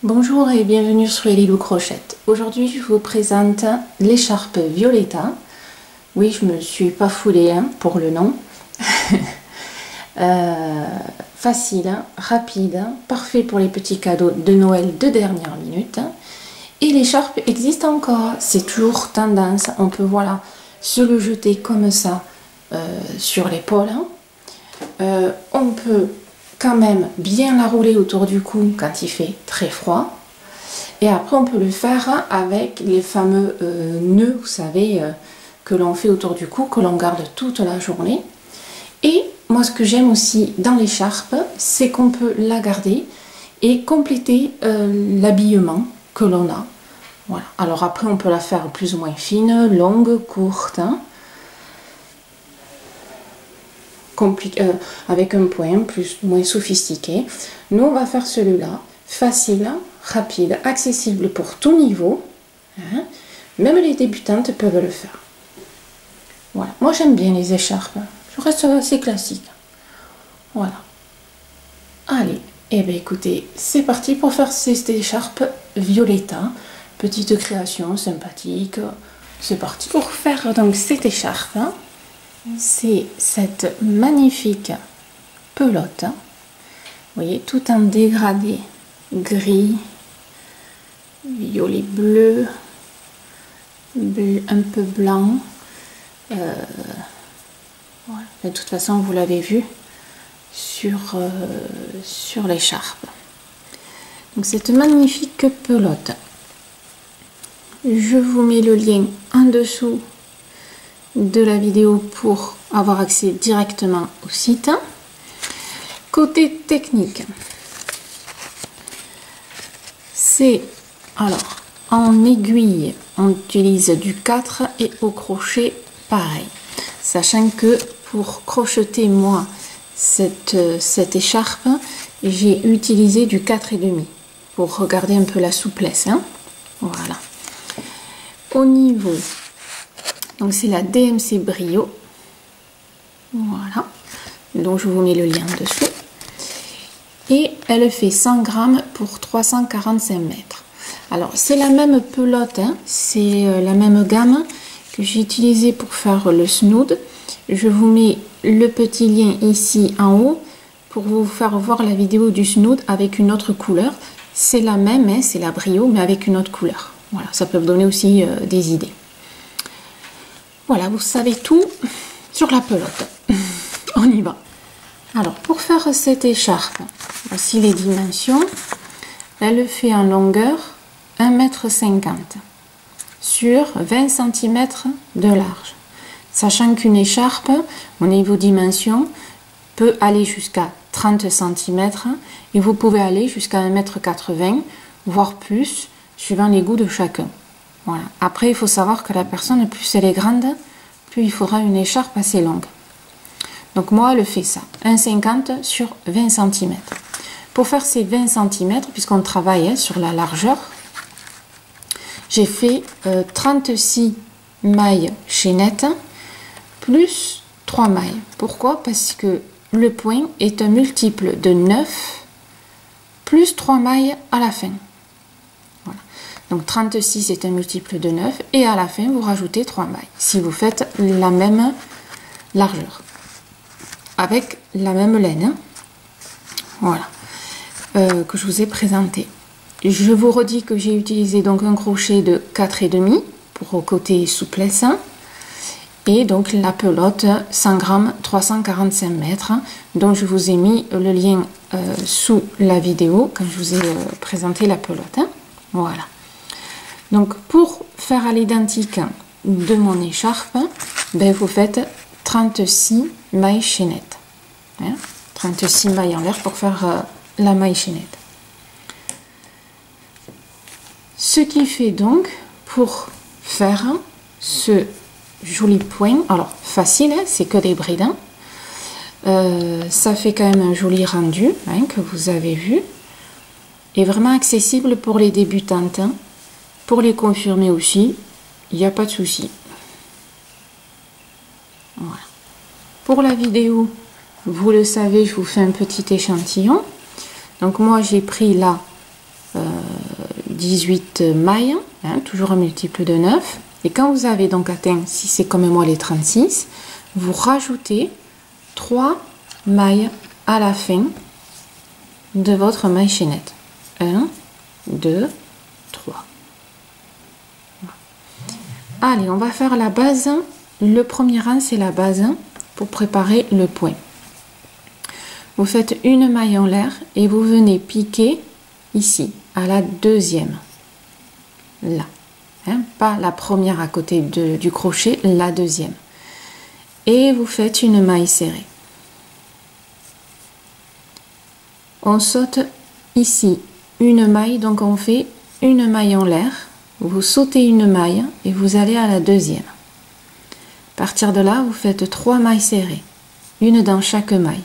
Bonjour et bienvenue sur Lilou Crochette. Aujourd'hui je vous présente l'écharpe Violetta. Oui, je me suis pas foulée pour le nom. Facile, rapide, parfait pour les petits cadeaux de Noël de dernière minute. Et l'écharpe existe encore, c'est toujours tendance. On peut voilà se le jeter comme ça sur l'épaule. On peut quand même bien la rouler autour du cou quand il fait très froid, et après on peut le faire avec les fameux nœuds, vous savez, que l'on fait autour du cou, que l'on garde toute la journée. Et moi ce que j'aime aussi dans l'écharpe, c'est qu'on peut la garder et compléter l'habillement que l'on a. Voilà. Alors après on peut la faire plus ou moins fine, longue, courte, avec un point plus ou moins sophistiqué. Nous on va faire celui-là, facile, rapide, accessible pour tout niveau, même les débutantes peuvent le faire. Voilà, moi j'aime bien les écharpes, je reste assez classique. Voilà, allez, et bien écoutez, c'est parti pour faire cette écharpe Violetta, petite création sympathique. C'est parti pour faire donc cette écharpe. C'est cette magnifique pelote, vous voyez, tout en dégradé gris, violet bleu, un peu blanc. Voilà. De toute façon, vous l'avez vu sur l'écharpe. Donc cette magnifique pelote, je vous mets le lien en dessous de la vidéo pour avoir accès directement au site. Côté technique, c'est alors en aiguille on utilise du 4 et au crochet pareil, sachant que pour crocheter moi cette écharpe, j'ai utilisé du 4,5 pour regarder un peu la souplesse, voilà. Au niveau, donc c'est la DMC Brio, voilà, donc je vous mets le lien dessous, et elle fait 100 grammes pour 345 mètres. Alors c'est la même pelote, c'est la même gamme que j'ai utilisée pour faire le snood. Je vous mets le petit lien ici en haut pour vous faire voir la vidéo du snood avec une autre couleur. C'est la même, c'est la Brio, mais avec une autre couleur. Voilà, ça peut vous donner aussi des idées. Voilà, vous savez tout sur la pelote. On y va. Alors, pour faire cette écharpe, voici les dimensions. Elle fait en longueur 1,50 m sur 20 cm de large. Sachant qu'une écharpe, au niveau dimension, peut aller jusqu'à 30 cm et vous pouvez aller jusqu'à 1,80 m, voire plus, suivant les goûts de chacun. Voilà. Après, il faut savoir que la personne, plus elle est grande, plus il faudra une écharpe assez longue. Donc moi, elle fait ça, 1,50 sur 20 cm. Pour faire ces 20 cm, puisqu'on travaille sur la largeur, j'ai fait 36 mailles chaînettes plus 3 mailles. Pourquoi? Parce que le point est un multiple de 9 plus 3 mailles à la fin. Voilà. Donc 36 est un multiple de 9 et à la fin vous rajoutez 3 mailles si vous faites la même largeur avec la même laine, voilà, que je vous ai présenté. Je vous redis que j'ai utilisé donc un crochet de 4,5 pour au côté souplesse et donc la pelote 100 grammes 345 mètres dont je vous ai mis le lien sous la vidéo quand je vous ai présenté la pelote, voilà. Donc pour faire à l'identique de mon écharpe, ben, vous faites 36 mailles chaînettes, 36 mailles en l'air pour faire la maille chaînette. Ce qui fait donc pour faire ce joli point, alors facile, c'est que des brides, ça fait quand même un joli rendu que vous avez vu, et vraiment accessible pour les débutantes, pour les confirmer aussi, il n'y a pas de souci. Voilà. Pour la vidéo, vous le savez, je vous fais un petit échantillon. Donc moi j'ai pris là 18 mailles, hein, toujours un multiple de 9. Et quand vous avez donc atteint, si c'est comme moi, les 36, vous rajoutez 3 mailles à la fin de votre maille chaînette. 1, 2, 3. Allez, on va faire la base. Le premier rang, c'est la base pour préparer le point. Vous faites une maille en l'air et vous venez piquer ici, à la deuxième. Là. Hein, pas la première à côté du crochet, la deuxième. Et vous faites une maille serrée. On saute ici une maille, donc on fait une maille en l'air. Vous sautez une maille et vous allez à la deuxième. À partir de là, vous faites 3 mailles serrées, une dans chaque maille.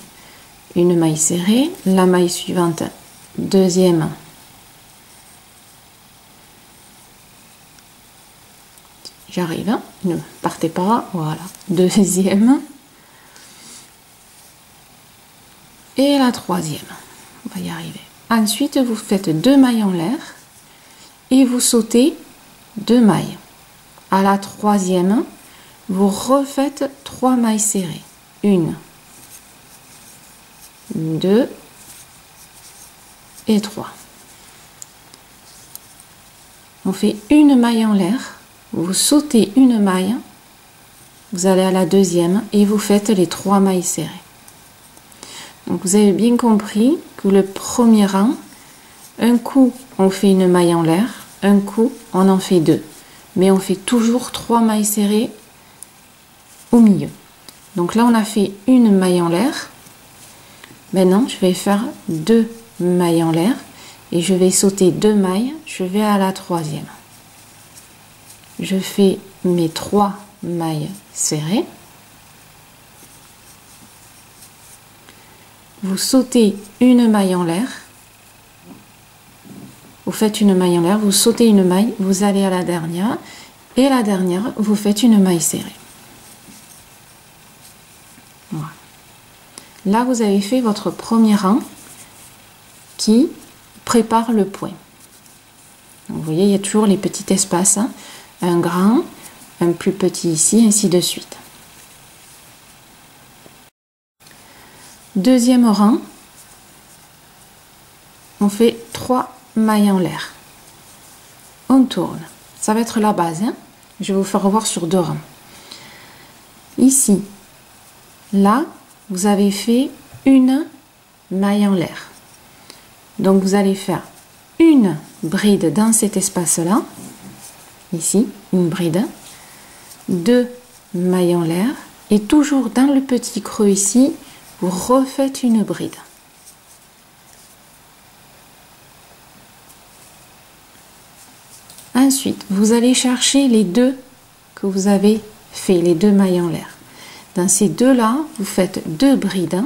Une maille serrée, la maille suivante, deuxième. J'arrive, hein? Ne partez pas, voilà. Deuxième. Et la troisième. On va y arriver. Ensuite, vous faites 2 mailles en l'air et vous sautez 2 mailles. À la troisième, vous refaites 3 mailles serrées. 1, 2 et 3. On fait une maille en l'air. Vous sautez une maille, vous allez à la deuxième et vous faites les 3 mailles serrées. Donc vous avez bien compris que le premier rang, un coup on fait une maille en l'air, un coup on en fait 2. Mais on fait toujours 3 mailles serrées au milieu. Donc là on a fait une maille en l'air. Maintenant je vais faire 2 mailles en l'air et je vais sauter 2 mailles, je vais à la troisième. Je fais mes 3 mailles serrées. Vous sautez une maille en l'air. Vous faites une maille en l'air, vous sautez une maille, vous allez à la dernière. Et la dernière, vous faites une maille serrée. Voilà. Là, vous avez fait votre premier rang qui prépare le point. Donc, vous voyez, il y a toujours les petits espaces. Hein. Un grand, un plus petit ici, ainsi de suite. Deuxième rang, on fait 3 mailles en l'air. On tourne. Ça va être la base. Hein. Je vais vous faire revoir sur 2 rangs. Ici, là, vous avez fait une maille en l'air. Donc, vous allez faire une bride dans cet espace-là. Ici, une bride, 2 mailles en l'air et toujours dans le petit creux ici, vous refaites une bride. Ensuite, vous allez chercher les 2 que vous avez fait, les 2 mailles en l'air. Dans ces 2-là, vous faites 2 brides.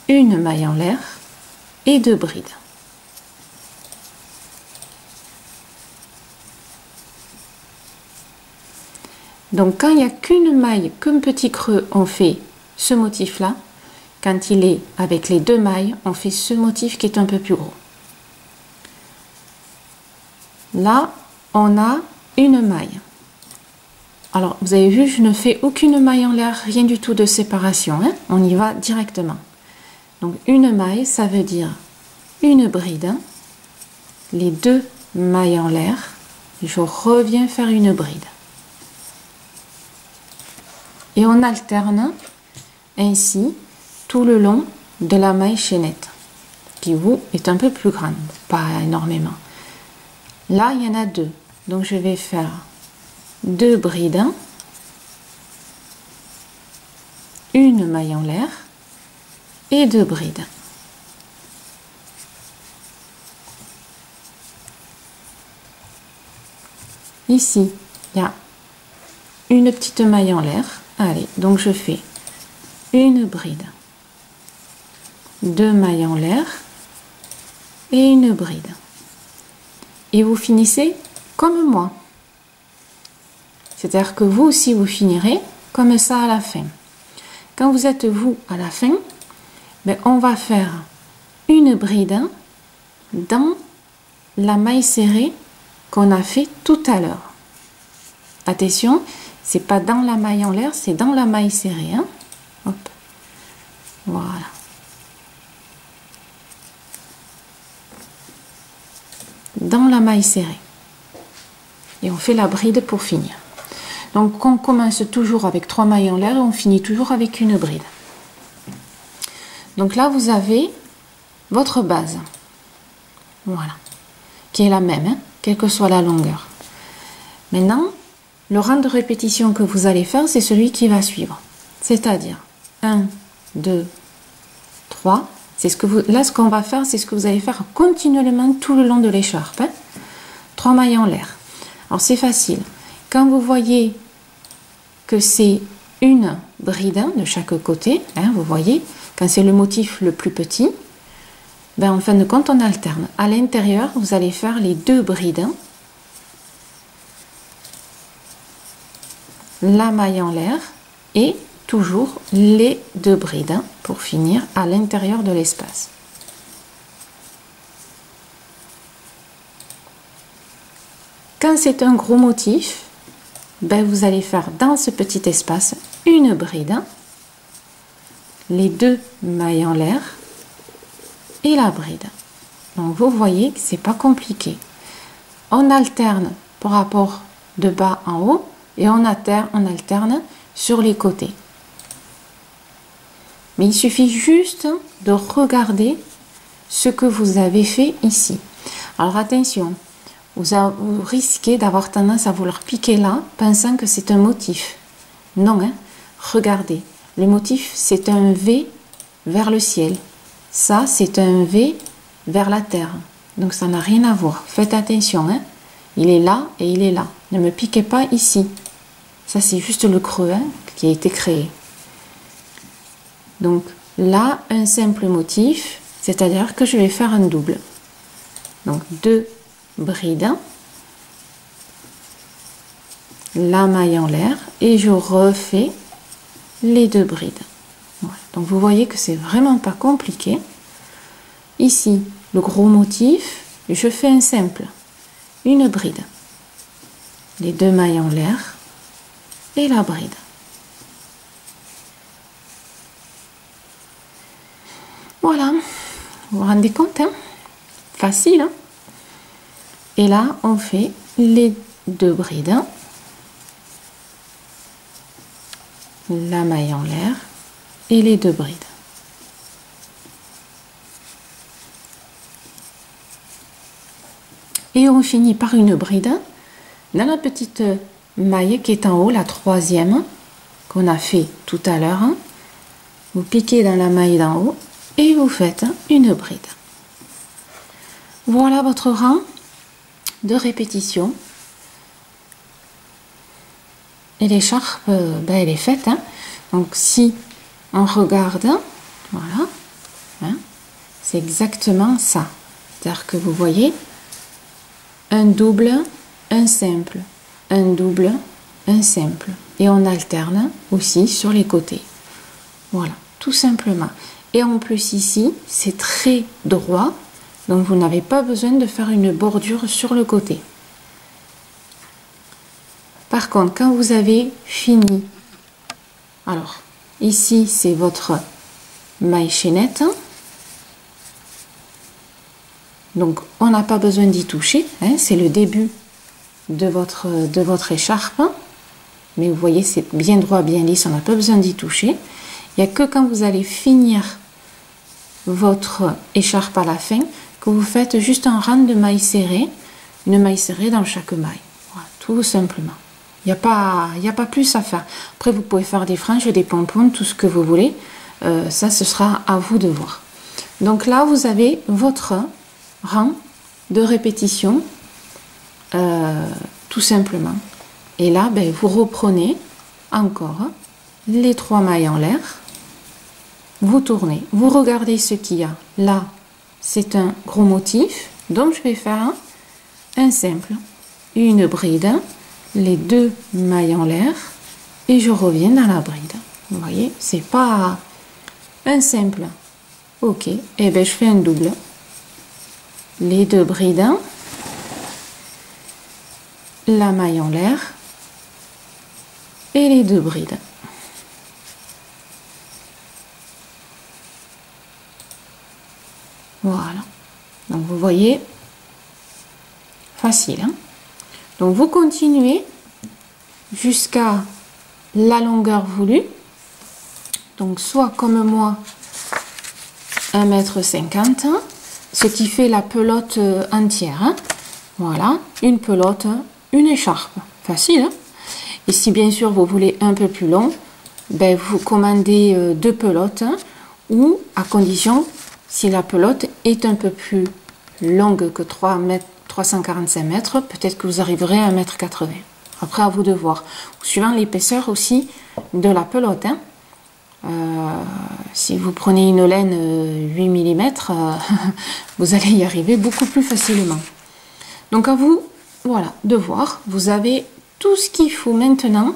Une maille en l'air et 2 brides. Donc quand il n'y a qu'une maille, qu'un petit creux, on fait ce motif-là. Quand il est avec les 2 mailles, on fait ce motif qui est un peu plus gros. Là, on a une maille. Alors, vous avez vu, je ne fais aucune maille en l'air, rien du tout de séparation. Hein? On y va directement. Donc, une maille, ça veut dire une bride, les 2 mailles en l'air, je reviens faire une bride. Et on alterne ainsi tout le long de la maille chaînette, qui vous est un peu plus grande, pas énormément. Là, il y en a 2, donc je vais faire 2 brides, une maille en l'air et 2 brides. Ici, il y a une petite maille en l'air. Allez, donc je fais une bride, 2 mailles en l'air et une bride. Et vous finissez comme moi. C'est-à-dire que vous aussi, vous finirez comme ça à la fin. Quand vous êtes vous à la fin, ben, on va faire une bride dans la maille serrée qu'on a fait tout à l'heure. Attention, c'est pas dans la maille en l'air, c'est dans la maille serrée. Hein. Hop. Voilà. Dans la maille serrée. Et on fait la bride pour finir. Donc on commence toujours avec 3 mailles en l'air et on finit toujours avec une bride. Donc là vous avez votre base. Voilà. Qui est la même, hein, quelle que soit la longueur. Maintenant, le rang de répétition que vous allez faire, c'est celui qui va suivre. C'est-à-dire 1, 2, 3. C'est ce que vous, là, ce qu'on va faire, c'est ce que vous allez faire continuellement tout le long de l'écharpe. Hein. 3 mailles en l'air. Alors c'est facile. Quand vous voyez que c'est une bride hein, de chaque côté, hein, vous voyez, quand c'est le motif le plus petit, ben, en fin de compte, on alterne. À l'intérieur, vous allez faire les 2 brides. Hein. La maille en l'air et toujours les 2 brides hein, pour finir à l'intérieur de l'espace. Quand c'est un gros motif, ben vous allez faire dans ce petit espace une bride, hein, les 2 mailles en l'air et la bride. Donc vous voyez que c'est pas compliqué. On alterne par rapport de bas en haut et on alterne sur les côtés. Mais il suffit juste de regarder ce que vous avez fait ici. Alors attention, vous risquez d'avoir tendance à vouloir piquer là, pensant que c'est un motif. Non, hein? Regardez, le motif c'est un V vers le ciel. Ça c'est un V vers la terre. Donc ça n'a rien à voir. Faites attention, hein? Il est là et il est là. Ne me piquez pas ici. Ça c'est juste le creux hein, qui a été créé. Donc là, un simple motif, c'est-à-dire que je vais faire un double. Donc 2 brides, la maille en l'air et je refais les 2 brides. Voilà. Donc vous voyez que c'est vraiment pas compliqué. Ici, le gros motif, je fais un simple, une bride, les 2 mailles en l'air et la bride. Voilà, vous vous rendez compte, hein? Facile, hein? Et là, on fait les 2 brides, la maille en l'air et les 2 brides. Et on finit par une bride dans la petite maille qui est en haut, la 3e qu'on a fait tout à l'heure. Vous piquez dans la maille d'en haut et vous faites une bride. Voilà votre rang de répétition. Et l'écharpe, ben, elle est faite. Hein. Donc si on regarde, voilà, hein, c'est exactement ça. C'est-à-dire que vous voyez un double, un simple, un double, un simple. Et on alterne aussi sur les côtés. Voilà, tout simplement. Et en plus ici, c'est très droit. Donc vous n'avez pas besoin de faire une bordure sur le côté. Par contre, quand vous avez fini, alors ici c'est votre maille chaînette. Donc on n'a pas besoin d'y toucher, hein, c'est le début de votre écharpe. Mais vous voyez, c'est bien droit, bien lisse, on n'a pas besoin d'y toucher. Il n'y a que quand vous allez finir votre écharpe à la fin que vous faites juste un rang de mailles serrées, une maille serrée dans chaque maille. Voilà, tout simplement. Il n'y a pas plus à faire. Après, vous pouvez faire des franges, des pompons, tout ce que vous voulez. Ça, ce sera à vous de voir. Donc là, vous avez votre rang de répétition, tout simplement. Et là, ben, vous reprenez encore les 3 mailles en l'air. Vous tournez, vous regardez ce qu'il y a. Là, c'est un gros motif. Donc, je vais faire un simple, une bride, les 2 mailles en l'air et je reviens dans la bride. Vous voyez, c'est pas un simple, Ok, et ben je fais un double. Les 2 brides, la maille en l'air et les 2 brides. Voilà. Donc vous voyez, facile. Hein? Donc vous continuez jusqu'à la longueur voulue. Donc soit comme moi 1,50 m, ce qui fait la pelote entière. Hein? Voilà, une pelote, une écharpe. Facile. Hein? Et si bien sûr vous voulez un peu plus long, ben vous commandez 2 pelotes, hein, ou à condition, si la pelote est un peu plus longue que 345 mètres, peut-être que vous arriverez à 1,80 m. Après, à vous de voir. Suivant l'épaisseur aussi de la pelote. Hein. Si vous prenez une laine 8 mm, vous allez y arriver beaucoup plus facilement. Donc à vous, voilà, de voir. Vous avez tout ce qu'il faut maintenant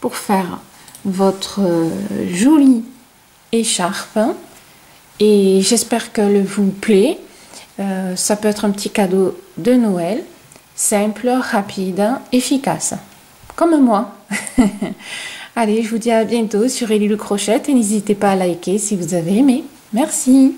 pour faire votre jolie écharpe. Et j'espère qu'elle vous plaît. Ça peut être un petit cadeau de Noël. Simple, rapide, efficace. Comme moi. Allez, je vous dis à bientôt sur Élie le Crochette et n'hésitez pas à liker si vous avez aimé. Merci.